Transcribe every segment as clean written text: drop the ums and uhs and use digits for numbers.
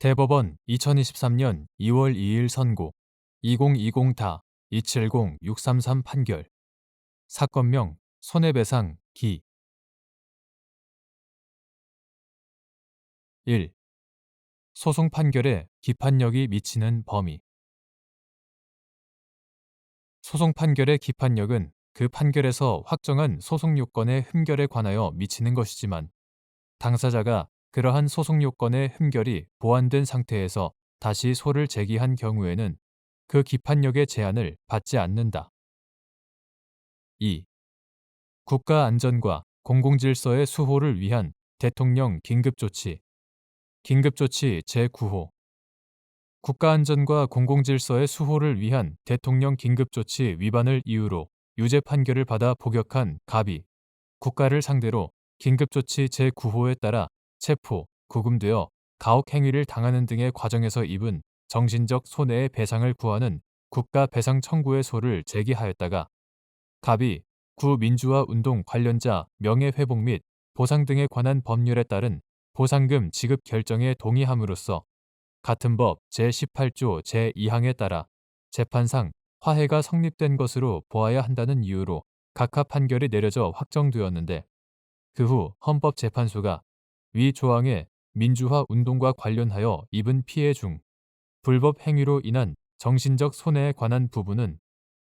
대법원 2023년 2월 2일 선고 2020-270-633 판결 사건명 손해배상 기 1. 소송 판결에 기판력이 미치는 범위 소송 판결의 기판력은 그 판결에서 확정한 소송 요건의 흠결에 관하여 미치는 것이지만 당사자가 그러한 소송 요건의 흠결이 보완된 상태에서 다시 소를 제기한 경우에는 그 기판력의 제한을 받지 않는다. 2. 국가 안전과 공공질서의 수호를 위한 대통령 긴급조치 긴급조치 제9호 국가안전과 공공질서의 수호를 위한 대통령 긴급조치 위반을 이유로 유죄 판결을 받아 복역한 갑이 국가를 상대로 긴급조치 제9호에 따라 체포, 구금되어 가혹행위를 당하는 등의 과정에서 입은 정신적 손해의 배상을 구하는 국가배상 청구의 소를 제기하였다가 갑이 구민주화 운동 관련자 명예회복 및 보상 등에 관한 법률에 따른 보상금 지급 결정에 동의함으로써 같은 법 제18조 제2항에 따라 재판상 화해가 성립된 것으로 보아야 한다는 이유로 각하 판결이 내려져 확정되었는데 그 후 헌법재판소가 위 조항의 민주화 운동과 관련하여 입은 피해 중 불법 행위로 인한 정신적 손해에 관한 부분은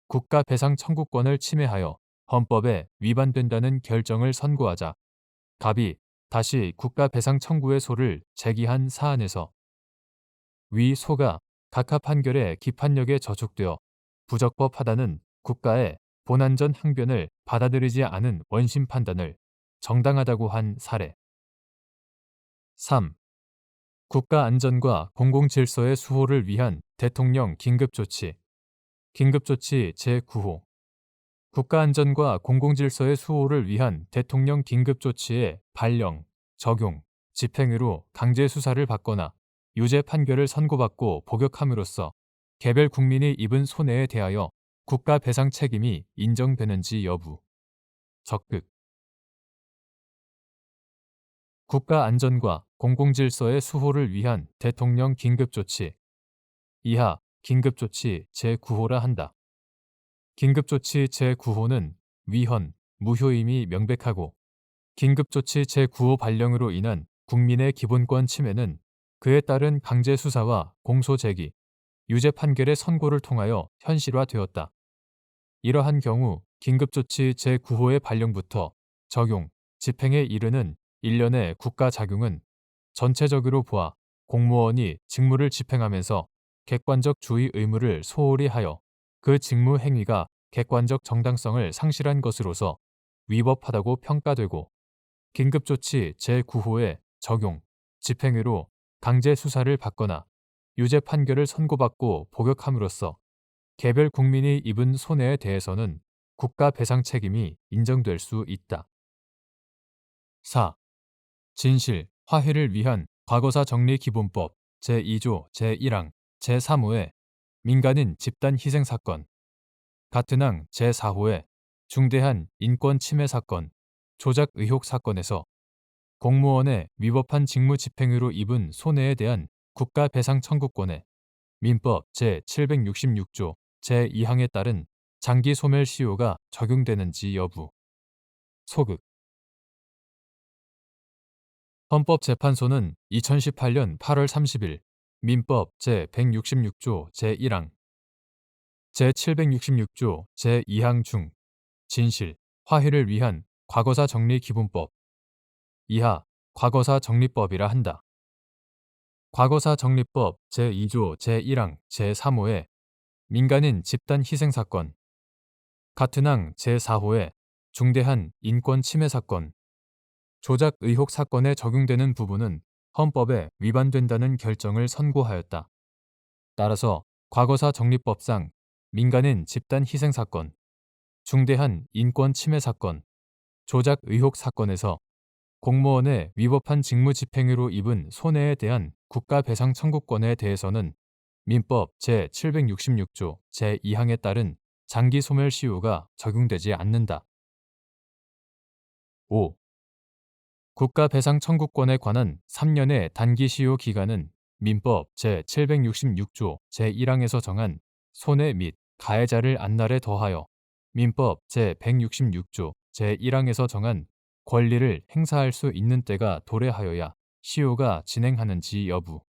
국가 배상 청구권을 침해하여 헌법에 위반된다는 결정을 선고하자 갑이 다시 국가 배상 청구의 소를 제기한 사안에서 위 소가 각하 판결의 기판력에 저촉되어 부적법하다는 국가의 본안전 항변을 받아들이지 않은 원심 판단을 정당하다고 한 사례. 3. 국가 안전과 공공질서의 수호를 위한 대통령 긴급조치 긴급조치 제9호 국가안전과 공공질서의 수호를 위한 대통령 긴급조치의 발령, 적용, 집행으로 강제 수사를 받거나 유죄 판결을 선고받고 복역함으로써 개별 국민이 입은 손해에 대하여 국가 배상 책임이 인정되는지 여부. 적극 국가 안전과 공공질서의 수호를 위한 대통령 긴급조치 이하 긴급조치 제9호라 한다. 긴급조치 제9호는 위헌, 무효임이 명백하고 긴급조치 제9호 발령으로 인한 국민의 기본권 침해는 그에 따른 강제 수사와 공소 제기, 유죄 판결의 선고를 통하여 현실화되었다. 이러한 경우 긴급조치 제9호의 발령부터 적용, 집행에 이르는 일련의 국가 작용은 전체적으로 보아 공무원이 직무를 집행하면서 객관적 주의 의무를 소홀히 하여 그 직무 행위가 객관적 정당성을 상실한 것으로서 위법하다고 평가되고 긴급조치 제9호의 적용, 집행으로 강제 수사를 받거나 유죄 판결을 선고받고 복역함으로써 개별 국민이 입은 손해에 대해서는 국가 배상 책임이 인정될 수 있다. 4. 진실, 화해를 위한 과거사 정리 기본법 제2조 제1항 제3호의 민간인 집단 희생 사건 같은 항 제4호의 중대한 인권 침해 사건, 조작 의혹 사건에서 공무원의 위법한 직무 집행으로 입은 손해에 대한 국가 배상 청구권에 민법 제766조 제2항에 따른 장기 소멸 시효가 적용되는지 여부. 소극 헌법재판소는 2018년 8월 30일 민법 제166조 제1항 제766조 제2항 중 진실, 화해를 위한 과거사 정리 기본법 이하 과거사 정리법이라 한다. 과거사 정리법 제2조 제1항 제3호의 민간인 집단 희생 사건 같은 항 제4호의 중대한 인권 침해 사건 조작 의혹 사건에 적용되는 부분은 헌법에 위반된다는 결정을 선고하였다. 따라서 과거사 정리법상 민간인 집단 희생 사건, 중대한 인권 침해 사건, 조작 의혹 사건에서 공무원의 위법한 직무 집행으로 입은 손해에 대한 국가 배상 청구권에 대해서는 민법 제766조 제2항에 따른 장기 소멸 시효가 적용되지 않는다. 5. 국가 배상 청구권에 관한 3년의 단기 시효 기간은 민법 제766조 제1항에서 정한 손해 및 가해자를 안날에 더하여 민법 제166조 제1항에서 정한 권리를 행사할 수 있는 때가 도래하여야 시효가 진행하는지 여부.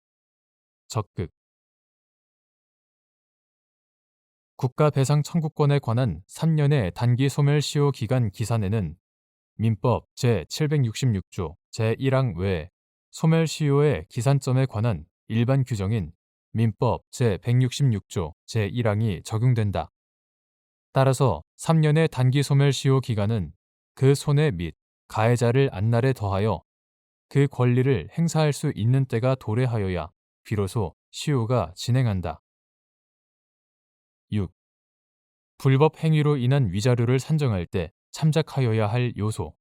적극 국가배상 청구권에 관한 3년의 단기 소멸시효 기간 기산에는 민법 제766조 제1항 외에 소멸시효의 기산점에 관한 일반 규정인 민법 제166조 제1항이 적용된다. 따라서 3년의 단기 소멸시효 기간은 그 손해 및 가해자를 안날에 더하여 그 권리를 행사할 수 있는 때가 도래하여야 비로소 시효가 진행한다. 6. 불법 행위로 인한 위자료를 산정할 때 참작하여야 할 요소.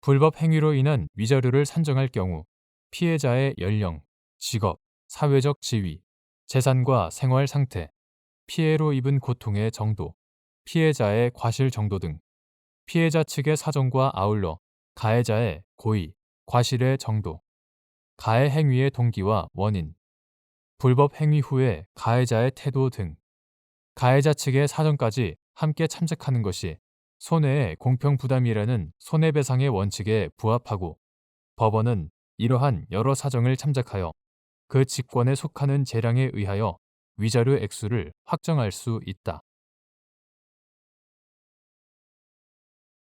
불법 행위로 인한 위자료를 산정할 경우 피해자의 연령, 직업, 사회적 지위, 재산과 생활 상태, 피해로 입은 고통의 정도, 피해자의 과실 정도 등 피해자 측의 사정과 아울러 가해자의 고의, 과실의 정도, 가해 행위의 동기와 원인, 불법 행위 후의 가해자의 태도 등 가해자 측의 사정까지 함께 참작하는 것이 손해의 공평부담이라는 손해배상의 원칙에 부합하고 법원은 이러한 여러 사정을 참작하여 그 직권에 속하는 재량에 의하여 위자료 액수를 확정할 수 있다.